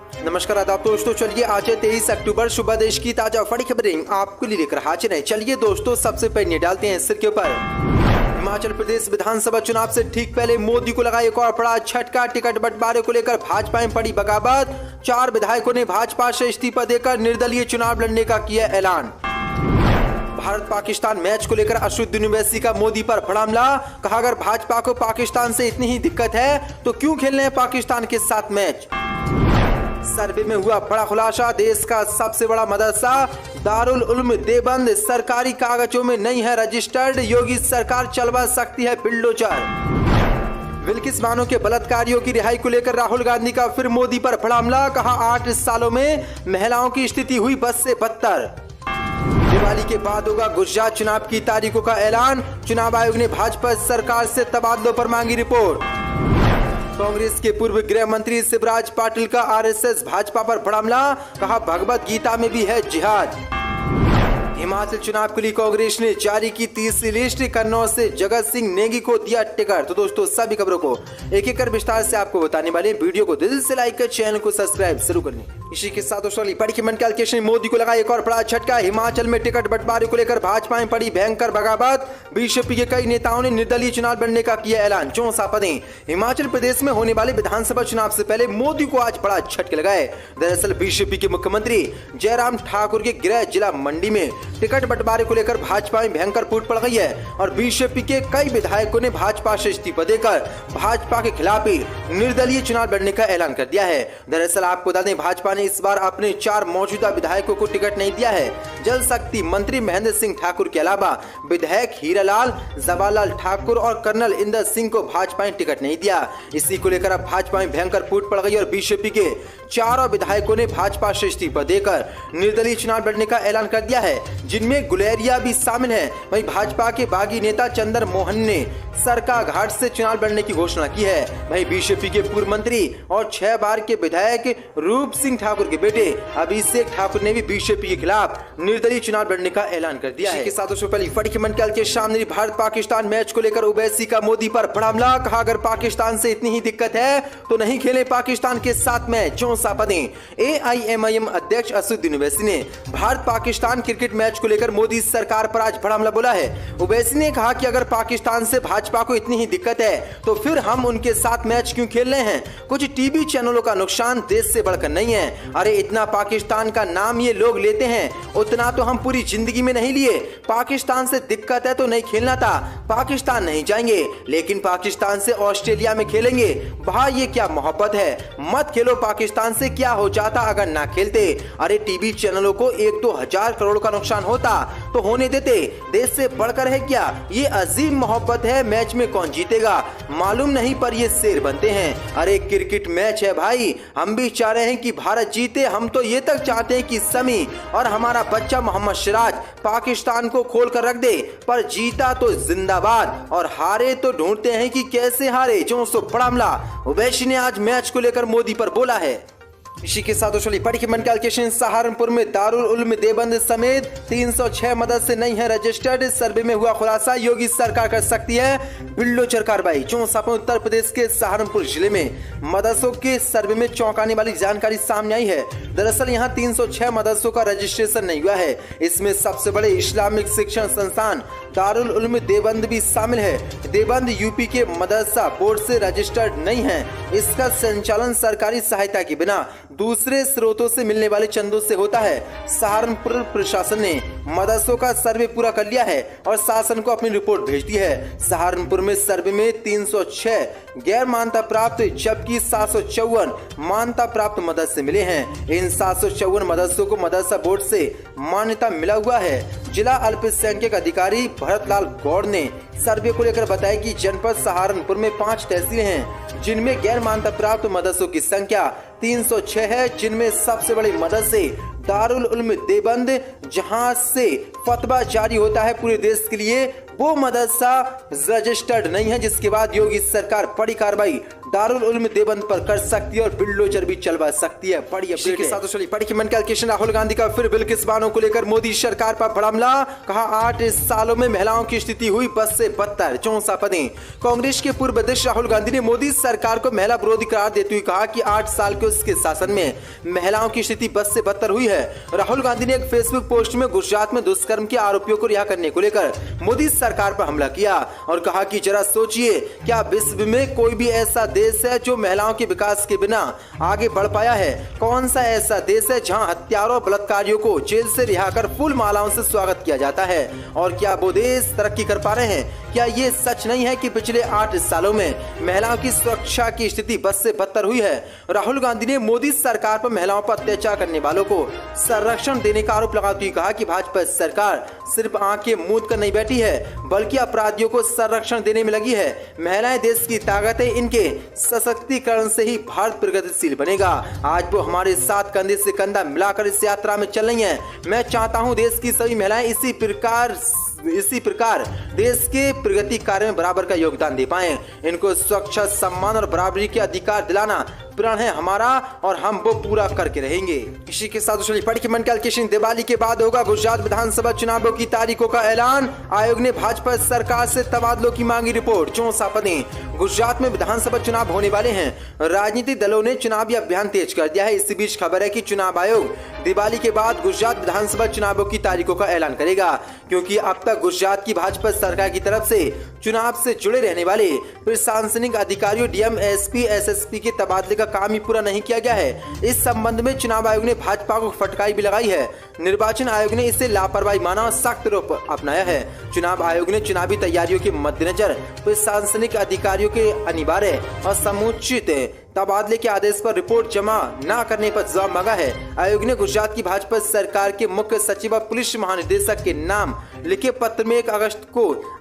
नमस्कार आदाब दोस्तों, चलिए आज है 23 अक्टूबर। सुबह देश की ताजा बड़ी खबरें आपके लिए लेकर हाजिर हैं। चलिए दोस्तों, सबसे पहले डालते हैं सिर के ऊपर। हिमाचल प्रदेश विधानसभा चुनाव से ठीक पहले मोदी को लगा एक और बड़ा झटका। टिकट बंटवारे को लेकर भाजपा में पड़ी बगावत। 4 विधायकों ने भाजपा से इस्तीफा देकर निर्दलीय चुनाव लड़ने का किया ऐलान। भारत पाकिस्तान मैच को लेकर असदुद्दीन ओवैसी का मोदी पर बड़ा हमला। कहा, अगर भाजपा को पाकिस्तान से इतनी ही दिक्कत है तो क्यों खेलने हैं पाकिस्तान के साथ मैच। सर्वे में हुआ बड़ा खुलासा। देश का सबसे बड़ा मदरसा दारुल उलूम देवबंद सरकारी कागजों में नहीं है रजिस्टर्ड। योगी सरकार चलवा सकती है बिल्डोजर। बिल्किस बानो के बलात्कारियों की रिहाई को लेकर राहुल गांधी का फिर मोदी पर बड़ा हमला। कहा, 8 सालों में महिलाओं की स्थिति हुई बद से बदतर। दिवाली के बाद होगा गुजरात चुनाव की तारीखों का ऐलान। चुनाव आयोग ने भाजपा सरकार से तबादलों पर मांगी रिपोर्ट। कांग्रेस के पूर्व गृह मंत्री शिवराज पाटिल का आरएसएस भाजपा पर बड़ा हमला। कहा, भगवत गीता में भी है जिहाद। हिमाचल चुनाव के लिए कांग्रेस ने जारी की तीसरी लिस्ट। कन्नौज से जगत सिंह नेगी को दिया टिकट। तो दोस्तों, सभी खबरों को एक एक कर विस्तार से आपको बताने वाले। वीडियो को दिल से लाइक कर चैनल को सब्सक्राइब जरूर कर लें। इसी के साथ दोस्तों, बड़ी की कैलकुलेशन, मोदी को लगा एक और बड़ा झटका। हिमाचल में टिकट बंटवारे को लेकर भाजपा में पड़ी भयंकर बगावत। बीजेपी के कई नेताओं ने निर्दलीय चुनाव लड़ने का किया ऐलान। 64 पदें। हिमाचल प्रदेश में होने वाले विधानसभा चुनाव से पहले मोदी को आज बड़ा झटके लगाए। दरअसल बीजेपी के मुख्यमंत्री जयराम ठाकुर के गृह जिला मंडी में टिकट बंटवारे को लेकर भाजपा में भयंकर फूट पड़ गई है और बीजेपी के कई विधायकों ने भाजपा से इस्तीफा देकर भाजपा के खिलाफ ही निर्दलीय चुनाव लड़ने का ऐलान कर दिया है। दरअसल आपको बता दें, भाजपा ने इस बार अपने 4 मौजूदा विधायकों को टिकट नहीं दिया है। जल शक्ति मंत्री महेंद्र सिंह ठाकुर के अलावा विधायक हीरालाल, जवाहरलाल ठाकुर और कर्नल इंदर सिंह को भाजपा ने टिकट नहीं दिया। इसी को लेकर अब भाजपा में भयंकर फूट पड़ गई और बीजेपी के 4 विधायकों ने भाजपा से इस्तीफा देकर निर्दलीय चुनाव लड़ने का ऐलान कर दिया है, जिनमें गुलेरिया भी शामिल है। वहीं भाजपा के बागी नेता चंद्र मोहन ने सरका घाट से चुनाव लड़ने की घोषणा की है। वहीं बीजेपी के पूर्व मंत्री और 6 बार के विधायक रूप सिंह ठाकुर के बेटे अभिषेक ठाकुर ने भी बीजेपी के खिलाफ निर्दलीय चुनाव लड़ने का ऐलान कर दिया है। इसके साथ उससे पहले फड़ी मंडल के सामने भारत पाकिस्तान मैच को लेकर ओवैसी का मोदी पर बड़ा हमला। कहा, अगर पाकिस्तान से इतनी ही दिक्कत है तो नहीं खेले पाकिस्तान के साथ मैच। 64 पदें। एआईएमआईएम अध्यक्ष असदुद्दीन ओवैसी ने भारत पाकिस्तान क्रिकेट मैच को लेकर मोदी सरकार पर आज बड़ा हमला बोला है। ओवैसी ने कहा कि अगर पाकिस्तान से भाजपा को इतनी ही दिक्कत है तो फिर हम उनके साथ मैच क्यों खेल रहे हैं। कुछ टीवी चैनलों का नुकसान देश से बढ़कर नहीं है। अरे इतना पाकिस्तान का नाम ये लोग लेते हैं, उतना तो हम पूरी जिंदगी में नहीं लिए। पाकिस्तान से दिक्कत है तो नहीं खेलना था, पाकिस्तान नहीं जाएंगे, लेकिन पाकिस्तान से ऑस्ट्रेलिया में खेलेंगे। भाई ये क्या मोहब्बत है। मत खेलो पाकिस्तान से, क्या हो जाता अगर ना खेलते। अरे टीवी चैनलों को 1-2 हजार करोड़ का नुकसान होता तो होने देते, देश से बढ़कर है क्या। ये अजीम मोहब्बत है। मैच में कौन जीतेगा मालूम नहीं, पर ये शेर बनते हैं। अरे क्रिकेट मैच है भाई, हम भी चाह रहे हैं कि भारत जीते। हम तो ये तक चाहते हैं कि समी और हमारा बच्चा मोहम्मद सिराज पाकिस्तान को खोल कर रख दे, पर जीता तो जिंदाबाद और हारे तो ढूंढते हैं कि कैसे हारे। जो बड़ा हमला ओवैसी ने आज मैच को लेकर मोदी पर बोला है। इसी के साथ बड़ी कैलकुलेशन, सहारनपुर में दारुल उलूम देवबंद समेत 306 मदरसे नहीं है रजिस्टर्ड। सर्वे में हुआ खुलासा। योगी सरकार कर सकती है बिल्डोजर कार्रवाई। 64 उत्तर प्रदेश के सहारनपुर जिले में मदरसों के सर्वे में चौंकाने वाली जानकारी सामने आई है। दरअसल यहाँ 306 मदरसों का रजिस्ट्रेशन नहीं हुआ है। इसमें सबसे बड़े इस्लामिक शिक्षण संस्थान दारुल उलूम देवबंद भी शामिल है। देवबंद यूपी के मदरसा बोर्ड से रजिस्टर्ड नहीं है। इसका संचालन सरकारी सहायता के बिना दूसरे स्रोतों से मिलने वाले चंदों से होता है। सहारनपुर प्रशासन ने मदरसों का सर्वे पूरा कर लिया है और शासन को अपनी रिपोर्ट भेज दी है। सहारनपुर में सर्वे में 306 गैर मान्यता प्राप्त जबकि 754 मान्यता प्राप्त मदरसे मिले हैं। इन 754 मदरसों को मदरसा बोर्ड से मान्यता मिला हुआ है। जिला अल्पसंख्यक अधिकारी भरतलाल गौड़ ने सर्वे को लेकर बताया कि जनपद सहारनपुर में 5 तहसीलें हैं, जिनमें गैर मान्यता प्राप्त मदरसों की संख्या 306 है, जिनमें सबसे बड़े मदरसे दारुल उलूम देवबंद, जहां से फतवा जारी होता है पूरे देश के लिए वो मदरसा रजिस्टर्ड नहीं है जिसके बाद योगी सरकार बड़ी कार्रवाई दारुल उलूम देवबंद पर कर सकती है और बिल्डोजर भी चलवा सकती है। बड़ी अपडेट के साथ चलिए पढ़ी मन कैलकुलेशन। राहुल गांधी का फिर बिल्किस बानो को लेकर मोदी सरकार पर बड़ा हमला। कहा 8 सालों में महिलाओं की स्थिति हुई बद से बदतर। 64 पदें। कांग्रेस के पूर्व अध्यक्ष राहुल गांधी ने मोदी सरकार को महिला विरोधी करार देते हुए कहा कि 8 साल के उसके शासन में महिलाओं की स्थिति बद से बदतर हुई है। राहुल गांधी ने एक फेसबुक पोस्ट में गुजरात में दुष्कर्म के आरोपियों को रिहा करने को लेकर मोदी सरकार पर हमला किया और कहा कि जरा सोचिए, क्या विश्व में कोई भी ऐसा देश है जो महिलाओं के विकास के बिना आगे बढ़ पाया है? कौन सा ऐसा देश है जहां हत्यारों और बलात्कारियों को जेल से रिहा कर फूल मालाओं से स्वागत किया जाता है? और क्या वो देश तरक्की कर पा रहे हैं? क्या ये सच नहीं है कि पिछले 8 सालों में महिलाओं की सुरक्षा की स्थिति बद से बदतर हुई है? राहुल गांधी ने मोदी सरकार पर महिलाओं पर अत्याचार करने वालों को संरक्षण देने का आरोप लगाते हुए कहा कि भाजपा सरकार सिर्फ आंखें मूंद कर नहीं बैठी है बल्कि अपराधियों को संरक्षण देने में लगी है। महिलाएं देश की ताकत है, इनके सशक्तिकरण से ही भारत प्रगतिशील बनेगा। आज वो हमारे साथ कंधे से कंधा मिलाकर इस यात्रा में चल रही हैं। मैं चाहता हूं देश की सभी महिलाएं इसी प्रकार देश के प्रगति कार्य में बराबर का योगदान दे पाएं। इनको सुरक्षा, सम्मान और बराबरी के अधिकार दिलाना प्रण है हमारा और हम वो पूरा करके रहेंगे। इसी के साथ पढ़ के मन कैलकुलेशन। दिवाली के बाद होगा गुजरात विधानसभा चुनावों की तारीखों का ऐलान। आयोग ने भाजपा सरकार से तबादलों की मांगी रिपोर्ट। 64 पदें। गुजरात में विधानसभा चुनाव होने वाले हैं। राजनीतिक दलों ने चुनावी अभियान तेज कर दिया है। इसी बीच खबर है कि चुनाव आयोग दिवाली के बाद गुजरात विधानसभा चुनावों की तारीखों का ऐलान करेगा, क्योंकि अब तक गुजरात की भाजपा सरकार की तरफ से चुनाव से जुड़े रहने वाले प्रशासनिक अधिकारियों डीएम, एसपी, एसएसपी के तबादले का काम ही पूरा नहीं किया गया है। इस संबंध में चुनाव आयोग ने भाजपा को फटकार भी लगाई है। निर्वाचन आयोग ने इसे लापरवाही माना और सख्त रुख अपनाया है। चुनाव आयोग ने चुनावी तैयारियों के मद्देनजर प्रशासनिक अधिकारियों के अनिवार्य और समुचित तबादले के आदेश पर रिपोर्ट जमा न करने पर जवाब मांगा है। आयोग ने गुजरात की भाजपा सरकार के मुख्य सचिव और पुलिस महानिदेशक के नाम लिखे पत्र में 1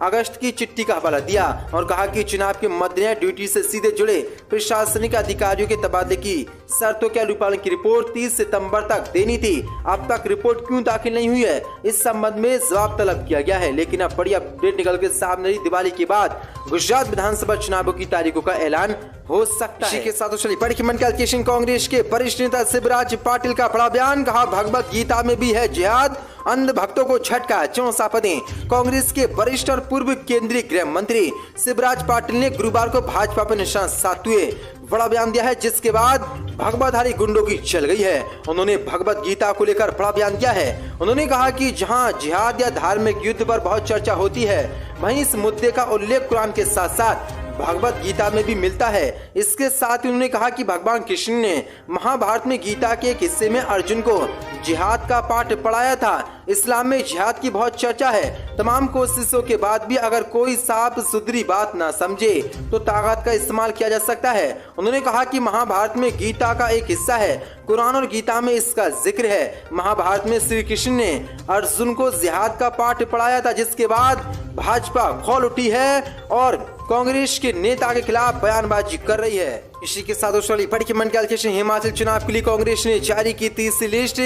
अगस्त की चिट्ठी का हवाला दिया और कहा कि चुनाव के मद्देनजर ड्यूटी से सीधे जुड़े प्रशासनिक अधिकारियों के तबादले की शर्तों के अनुपालन की रिपोर्ट 30 सितंबर तक देनी थी। अब तक रिपोर्ट क्यों दाखिल नहीं हुई है, इस संबंध में जवाब तलब किया गया है। लेकिन अब बड़ी अपडेट निकल के सामने रही। दिवाली के बाद गुजरात विधानसभा चुनावों की तारीखों का ऐलान हो सकता है। पढ़ के मन कैलकुलेशन। कांग्रेस के वरिष्ठ नेता शिवराज पाटिल का बड़ा बयान। कहा भगवत गीता में भी है जिहाद, अंध भक्तों को झटका। 64 पदें। कांग्रेस के वरिष्ठ और पूर्व केंद्रीय गृह मंत्री शिवराज पाटिल ने गुरुवार को भाजपा पर निशाना साधते हुए बड़ा बयान दिया है, जिसके बाद भगवाधारी गुंडों की चल गई है। उन्होंने भगवत गीता को लेकर बड़ा बयान दिया है। उन्होंने कहा कि जहां जिहाद या धार्मिक युद्ध पर बहुत चर्चा होती है, वहीं इस मुद्दे का उल्लेख कुरान के साथ साथ भगवत गीता में भी मिलता है। इसके साथ ही उन्होंने कहा कि भगवान कृष्ण ने महाभारत में गीता के एक हिस्से में अर्जुन को जिहाद का पाठ पढ़ाया था। इस्लाम में जिहाद की बहुत चर्चा है। तमाम कोशिशों के बाद भी अगर कोई साफ सुथरी बात ना समझे तो ताकत का इस्तेमाल किया जा सकता है। उन्होंने कहा कि महाभारत में गीता का एक हिस्सा है, कुरान और गीता में इसका जिक्र है। महाभारत में श्री कृष्ण ने अर्जुन को जिहाद का पाठ पढ़ाया था, जिसके बाद भाजपा खोल उठी है और कांग्रेस के नेता के खिलाफ बयानबाजी कर रही है। इसी के साथ पढ़ के मन कैलकुलेशन। हिमाचल चुनाव के लिए कांग्रेस ने जारी की तीसरी लिस्ट।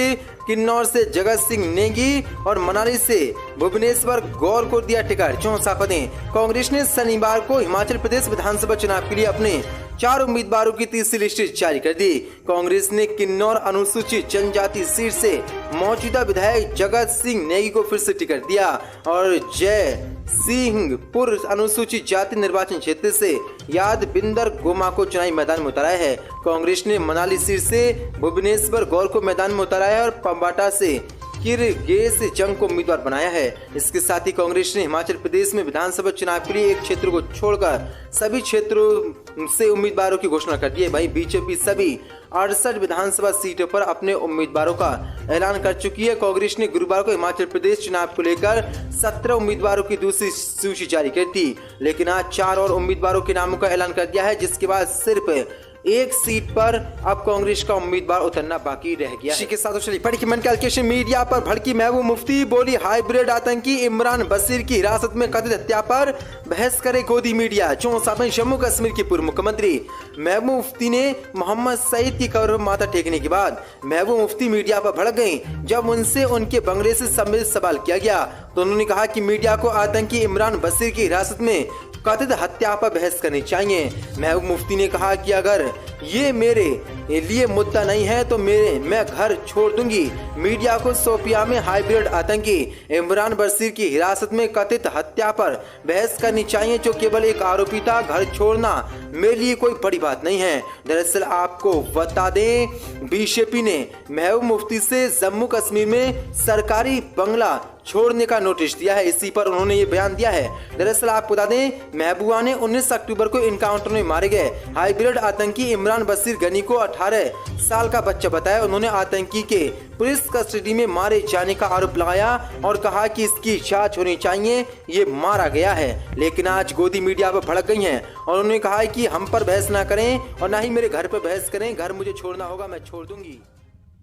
किन्नौर से जगत सिंह नेगी और मनाली से भुवनेश्वर गौर को दिया टिकट। 64 पदें। कांग्रेस ने शनिवार को हिमाचल प्रदेश विधानसभा चुनाव के लिए अपने 4 उम्मीदवारों की तीसरी लिस्ट जारी कर दी। कांग्रेस ने किन्नौर अनुसूचित जनजाति सीट से मौजूदा विधायक जगत सिंह नेगी को फिर से टिकट दिया और जय सिंहपुर अनुसूचित जाति निर्वाचन क्षेत्र से यादविंदर गोमा को चुनावी मैदान में उतारा है। कांग्रेस ने मनाली सीट से भुवनेश्वर गौर को मैदान में उतारा है और पंबाटा से किरगेज जंग को उम्मीदवार बनाया है। इसके साथ ही कांग्रेस ने हिमाचल प्रदेश में विधानसभा चुनाव के लिए एक क्षेत्र को छोड़कर सभी क्षेत्रों से उम्मीदवारों की घोषणा कर दी है। वहीं बीजेपी सभी 68 विधानसभा सीटों पर अपने उम्मीदवारों का ऐलान कर चुकी है। कांग्रेस ने गुरुवार को हिमाचल प्रदेश चुनाव को लेकर 17 उम्मीदवारों की दूसरी सूची जारी कर दी, लेकिन आज 4 और उम्मीदवारों के नामों का ऐलान कर दिया है, जिसके बाद सिर्फ एक सीट पर अब कांग्रेस का उम्मीदवार उतरना बाकी रह गया। इसी के साथ चलिए बड़ी मन कैलकुलेशन मीडिया पर भड़की महबूब मुफ्ती, बोली हाइब्रिड आतंकी इमरान बशीर की हिरासत में कथित हत्या पर बहस करे गोदी मीडिया। 64 में जम्मू कश्मीर की पूर्व मुख्यमंत्री महबूब मुफ्ती ने मोहम्मद सईद की कब्र पर माथा टेकने के बाद महबूब मुफ्ती मीडिया पर भड़क गईं। जब उनसे उनके बंगले से संबंधित सवाल किया गया तो उन्होंने कहा कि मीडिया को आतंकी इमरान बशीर की हिरासत में कथित हत्या पर बहस करनी चाहिए। महबूब मुफ्ती ने कहा कि अगर ये मेरे लिए मुद्दा नहीं है तो मैं घर छोड़ दूंगी। मीडिया को शोपियां में हाइब्रिड आतंकी इमरान बशीर की हिरासत में कथित हत्या पर बहस करनी चाहिए, जो केवल एक आरोपी था। घर छोड़ना मेरे लिए कोई बड़ी बात नहीं है। दरअसल आपको बता दें, बीजेपी ने महबूब मुफ्ती से जम्मू कश्मीर में सरकारी बंगला छोड़ने का नोटिस दिया है। इसी पर उन्होंने ये बयान दिया है। दरअसल आपको बता दें, महबूबा ने 19 अक्टूबर को इनकाउंटर में मारे गए हाइब्रिड आतंकी इमरान बशीर गनी को 18 साल का बच्चा बताया। उन्होंने आतंकी के पुलिस कस्टडी में मारे जाने का आरोप लगाया और कहा कि इसकी जांच होनी चाहिए, ये मारा गया है। लेकिन आज गोदी मीडिया पर भड़क गई हैं और उन्होंने कहा है कि हम पर बहस ना करें और ना ही मेरे घर पर बहस करें। घर मुझे छोड़ना होगा, मैं छोड़ दूंगी।